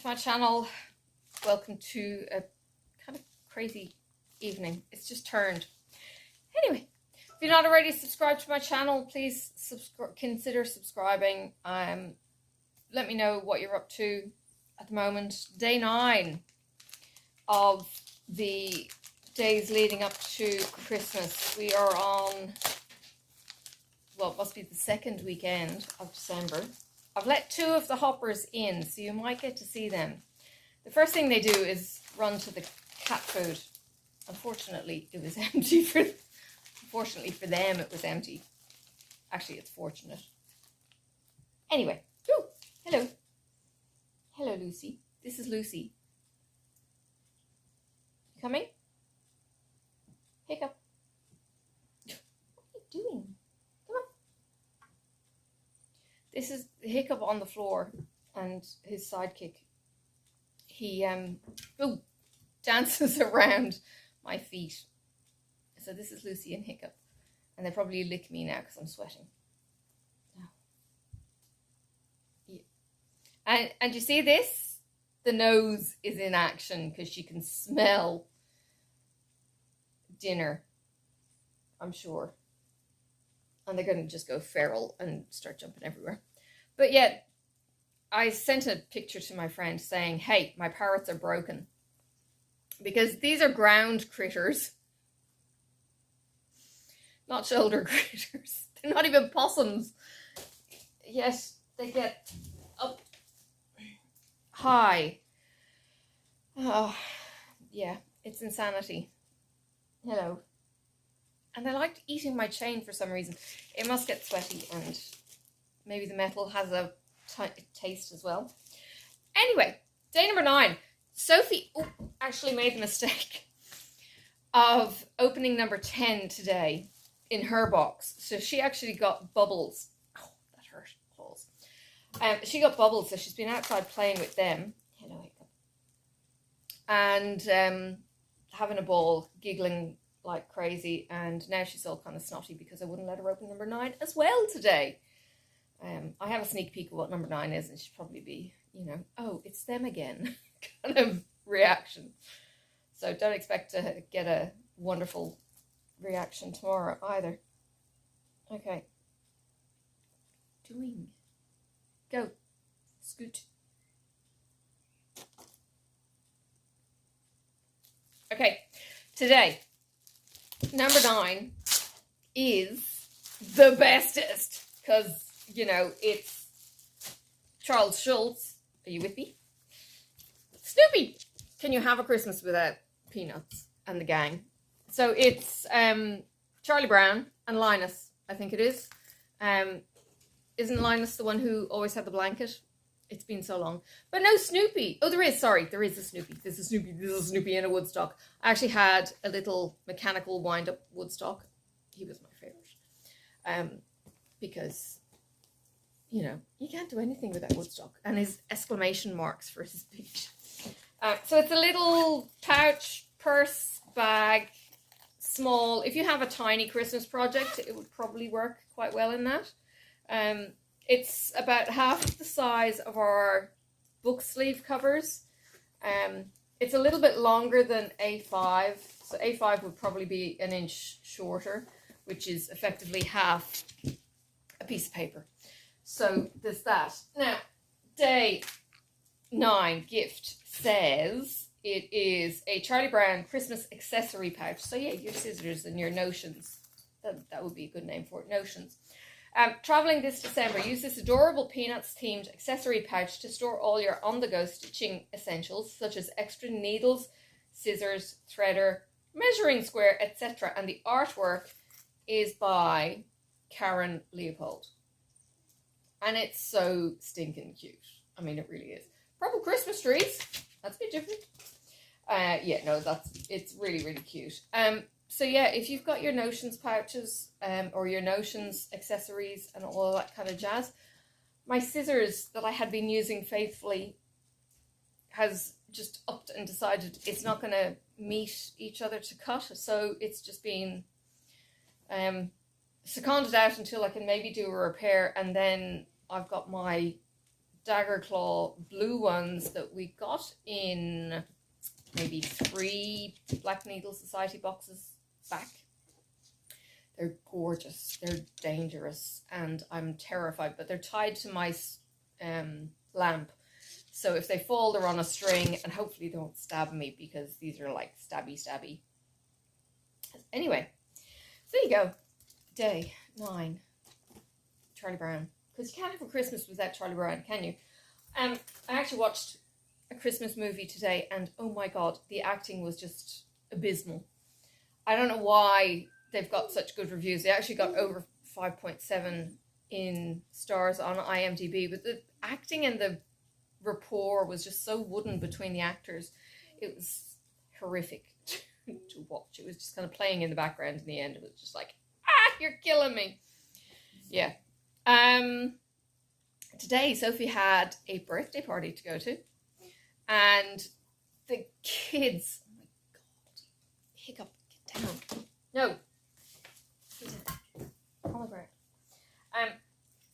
my channel. Welcome to a kind of crazy evening. It's just turned. Anyway, if you're not already subscribed to my channel, please consider subscribing. Let me know what you're up to at the moment. Day 9 of the days leading up to Christmas. We are on, well, it must be the second weekend of December. I've let 2 of the hoppers in, so you might get to see them. The first thing they do is run to the cat food. Unfortunately, it was empty unfortunately for them, it was empty. Actually, it's fortunate. Anyway, ooh, hello. Hello, Lucy. This is Lucy. Coming? Hiccup. What are you doing? Come on. This is Hiccup on the floor and his sidekick. He dances around my feet. So this is Lucy and Hiccup. And they probably lick me now because I'm sweating. Oh. Yeah. And you see this? The nose is in action because she can smell dinner, I'm sure. And they're going to just go feral and start jumping everywhere. But yeah, I sent a picture to my friend saying, hey, my parrots are broken. Because these are ground critters. Not shoulder critters. They're not even possums. Yet they get up high. Oh, yeah, it's insanity. Hello. And they liked eating my chain for some reason. It must get sweaty and maybe the metal has a taste as well. Anyway, day number 9. Sophie actually made the mistake of opening number 10 today in her box. So she actually got bubbles. Oh, that hurt. Claws. She got bubbles, so she's been outside playing with them. Hello, Hiccup. And having a ball, giggling like crazy. And now she's all kind of snotty because I wouldn't let her open number 9 as well today. I have a sneak peek of what number 9 is, and she'd probably be, you know, oh, it's them again kind of reaction. So don't expect to get a wonderful reaction tomorrow either. Okay. Doing. Go. Scoot. Okay. Today, number 9 is the bestest because, you know, it's Charles Schulz. Are you with me? Snoopy! Can you have a Christmas without Peanuts and the gang? So it's Charlie Brown and Linus, I think it is. Isn't Linus the one who always had the blanket? It's been so long. But no Snoopy. Oh, there is. Sorry, there is a Snoopy. This is Snoopy. This is Snoopy in a Woodstock. I actually had a little mechanical wind-up Woodstock. He was my favourite. Because, you know, you can't do anything without Woodstock. And his exclamation marks for his speech. So it's a little pouch, purse, bag, small. If you have a tiny Christmas project, it would probably work quite well in that. It's about half the size of our book sleeve covers. It's a little bit longer than A5. So A5 would probably be an inch shorter, which is effectively half a piece of paper. So there's that. Now, day 9 gift says it is a Charlie Brown Christmas accessory pouch. So yeah, your scissors and your notions. That would be a good name for it, notions. Traveling this December, use this adorable Peanuts themed accessory pouch to store all your on-the-go stitching essentials such as extra needles, scissors, threader, measuring square, etc. And the artwork is by Karen Leopold. And it's so stinking cute. I mean, it really is. Purple Christmas trees. That's a bit different. Yeah, no, it's really, really cute. So yeah, if you've got your notions pouches, or your notions accessories and all that kind of jazz, my scissors that I had been using faithfully has just upped and decided it's not going to meet each other to cut. So it's just been seconded out until I can maybe do a repair, and then I've got my dagger claw blue ones that we got in maybe 3 Black Needle Society boxes back. They're gorgeous. They're dangerous, and I'm terrified. But they're tied to my lamp, so if they fall, they're on a string, and hopefully they won't stab me, because these are like stabby. Anyway, so there you go. Day 9. Charlie Brown. Because you can't have a Christmas without Charlie Brown, can you? I actually watched a Christmas movie today, and oh my god, the acting was just abysmal. I don't know why they've got such good reviews. They actually got over 5.7 in stars on IMDb, but the acting and the rapport was just so wooden between the actors. It was horrific to watch. It was just kind of playing in the background in the end. It was just like, you're killing me. Yeah. Today Sophie had a birthday party to go to, and the kids, oh my god, hiccup, get down. No. On the ground.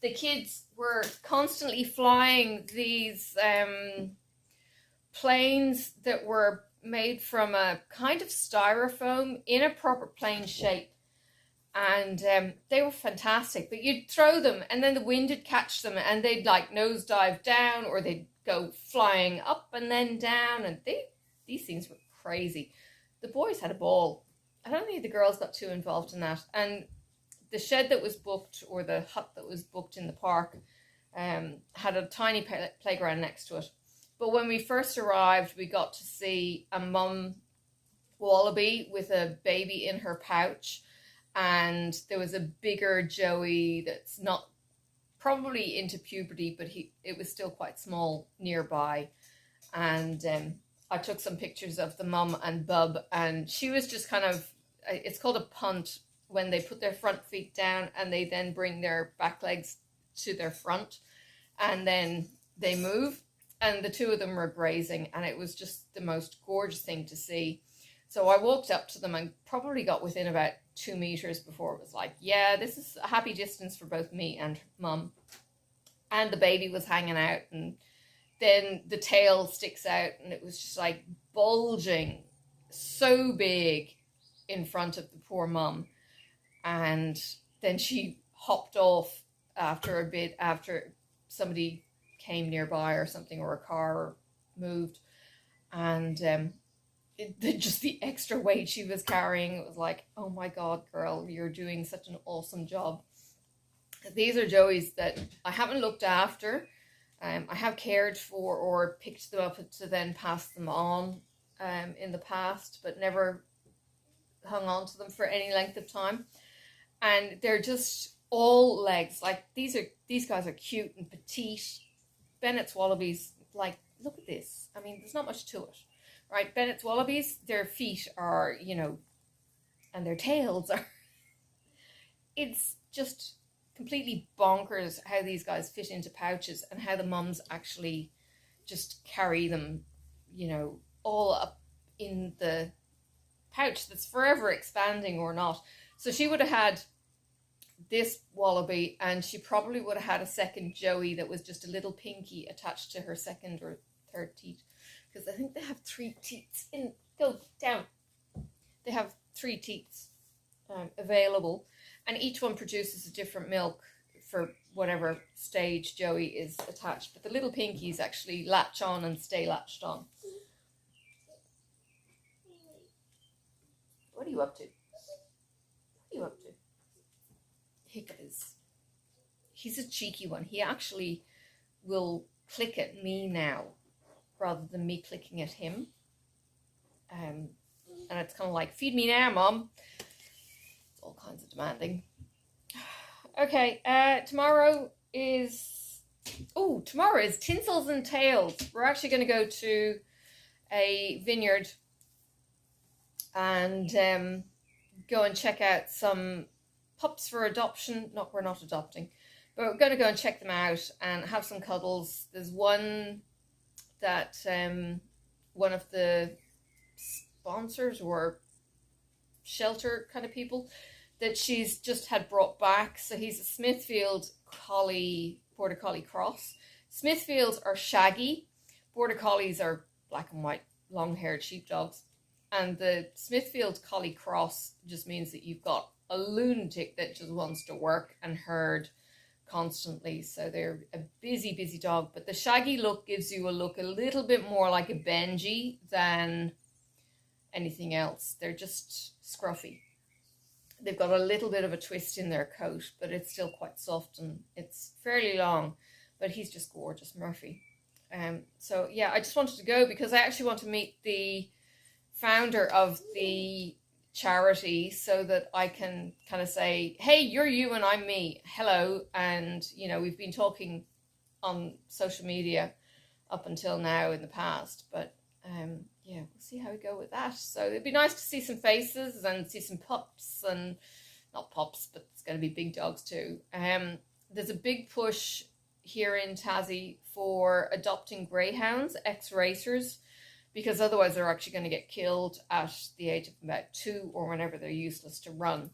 The kids were constantly flying these planes that were made from a kind of styrofoam in a proper plane shape. And they were fantastic. But you'd throw them, and then the wind would catch them, and they'd like nosedive down, or they'd go flying up and then down. And these things were crazy. The boys had a ball. I don't think the girls got too involved in that. And the shed that was booked, or the hut that was booked in the park, had a tiny playground next to it. But when we first arrived, we got to see a mum wallaby with a baby in her pouch. And there was a bigger Joey that's not probably into puberty, but it was still quite small nearby. And I took some pictures of the mum and bub, and she was just kind of, it's called a punt, when they put their front feet down and they then bring their back legs to their front, and then they move, and the two of them were grazing, and it was just the most gorgeous thing to see. So I walked up to them and probably got within about 2 meters before it was like, yeah, this is a happy distance for both me and mum. And the baby was hanging out, and then the tail sticks out, and it was just like bulging so big in front of the poor mum. And then she hopped off after a bit, after somebody came nearby or something, or a car moved. And just the extra weight she was carrying, it was like, oh my god, girl, you're doing such an awesome job. These are Joeys that I haven't looked after. I have cared for or picked them up to then pass them on in the past, but never hung on to them for any length of time. And they're just all legs. Like, these guys are cute and petite. Bennett's wallabies, like, look at this. I mean, there's not much to it, right? Bennett's wallabies, their feet are, and their tails are. It's just completely bonkers how these guys fit into pouches, and how the mums actually just carry them, all up in the pouch that's forever expanding or not. So she would have had this wallaby, and she probably would have had a second Joey that was just a little pinky attached to her second or third teeth, because I think they have 3 teats in. Go down. They have 3 teats available, and each one produces a different milk for whatever stage Joey is attached. But the little pinkies actually latch on and stay latched on. What are you up to? Hiccup he's a cheeky one. He actually will click at me now rather than me clicking at him. And it's kind of like, feed me now, Mom. It's all kinds of demanding. Okay, tomorrow is Tinsels and Tails. We're actually going to go to a vineyard and go and check out some pups for adoption. We're not adopting, but we're going to go and check them out and have some cuddles. There's one that one of the sponsors or shelter kind of people that she's just had brought back. So he's a Smithfield Collie, Border Collie cross. Smithfields are shaggy. Border Collies are black and white, long-haired sheepdogs. And the Smithfield Collie Cross just means that you've got a lunatic that just wants to work and herd constantly. So they're a busy, busy dog. But the shaggy look gives you a look a little bit more like a Benji than anything else. They're just scruffy. They've got a little bit of a twist in their coat, but it's still quite soft and it's fairly long. But he's just gorgeous, Murphy. So yeah, I just wanted to go because I actually want to meet the founder of the charity so that I can kind of say, hey, you're you and I'm me. Hello. And, you know, we've been talking on social media up until now in the past, but yeah, we'll see how we go with that. So it'd be nice to see some faces and see some pups, and not pups, but it's going to be big dogs too. There's a big push here in Tassie for adopting greyhounds, ex-racers, because otherwise they're actually going to get killed at the age of about 2 or whenever they're useless to run.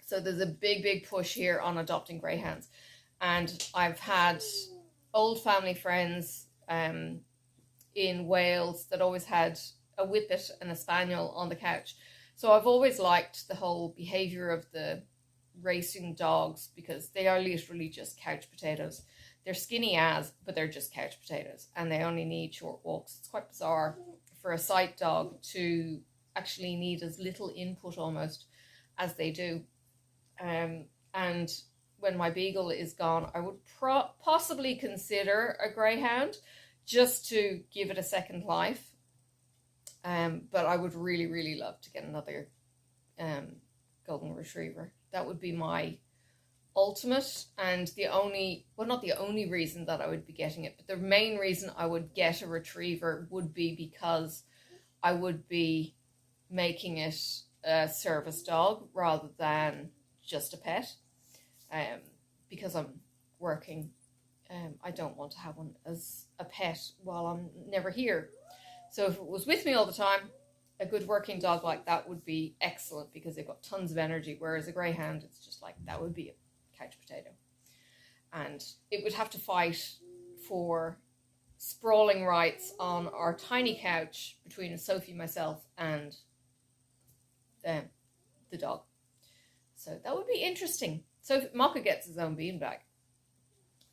So there's a big, big push here on adopting greyhounds. And I've had old family friends in Wales that always had a whippet and a spaniel on the couch. So I've always liked the whole behaviour of the racing dogs because they are literally just couch potatoes. They're skinny as, but they're just couch potatoes and they only need short walks. It's quite bizarre for a sight dog to actually need as little input almost as they do. And when my beagle is gone, I would possibly consider a greyhound just to give it a second life. But I would really, really love to get another golden retriever. That would be my ultimate, and the only, well, not the only reason that I would be getting it, but the main reason I would get a retriever would be because I would be making it a service dog rather than just a pet. Because I'm working, I don't want to have one as a pet while I'm never here. So if it was with me all the time, a good working dog like that would be excellent because they've got tons of energy, whereas a greyhound, it's just like, that would be a couch potato. And it would have to fight for sprawling rights on our tiny couch between Sophie, myself, and the dog. So that would be interesting. So if Mocha gets his own beanbag,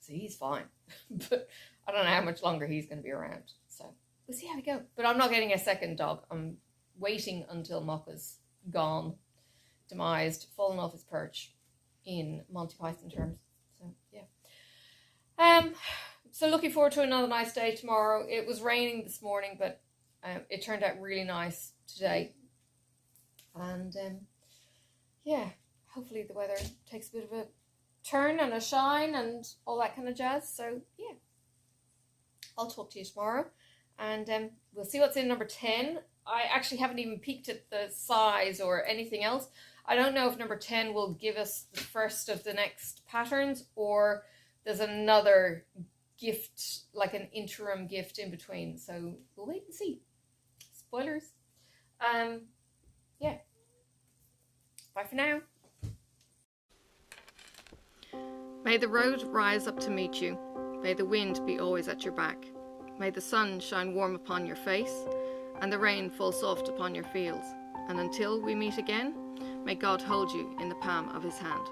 so he's fine. But I don't know how much longer he's going to be around. So we'll see how we go. But I'm not getting a second dog. I'm waiting until Mocha's gone, demised, fallen off his perch in Monty Python terms. So yeah. So looking forward to another nice day tomorrow. It was raining this morning, but it turned out really nice today. And yeah, hopefully the weather takes a bit of a turn and a shine and all that kind of jazz. So yeah, I'll talk to you tomorrow, and we'll see what's in number 10. I actually haven't even peeked at the size or anything else. I don't know if number 10 will give us the first of the next patterns, or there's another gift, like an interim gift in between. So we'll wait and see. Spoilers. Yeah. Bye for now. May the road rise up to meet you. May the wind be always at your back. May the sun shine warm upon your face, and the rain fall soft upon your fields. And until we meet again, may God hold you in the palm of his hand.